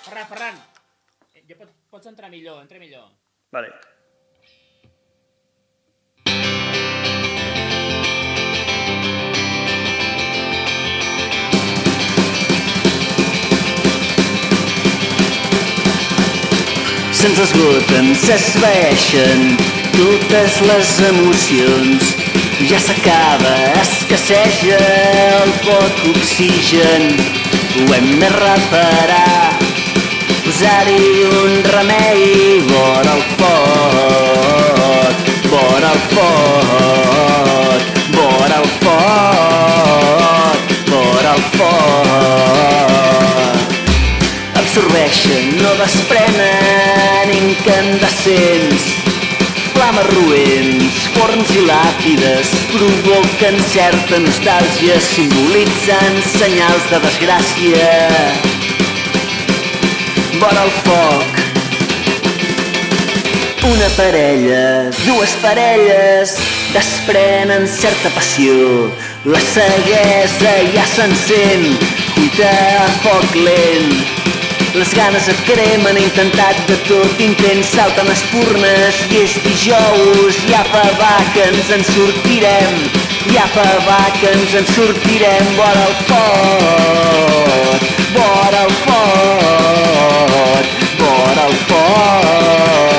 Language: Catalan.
Ferran, ja pots entrar millor, entra millor. Vale. Se'ns esgoten, s'esvaeixen totes les emocions. Ja s'acaba, escasseja el poc oxigen. Ho hem de reparar, posar-hi un remei vora el foc, vora el foc, vora el foc, vora el foc. Absorbeixen, no desprenen incandescents, flames roents, forns i làpides, provoquen certa nostàlgia, simbolitzen senyals de desgràcia. Vora el foc, una parella, dues parelles, desprenen certa passió, la ceguesa ja s'encén, cuita a foc lent. Les ganes et cremen, he intentat de tot, intent salten espurnes i és dijous, i apa va que ens en sortirem, i apa va que ens en sortirem, vora el foc, vora el foc, vora el foc.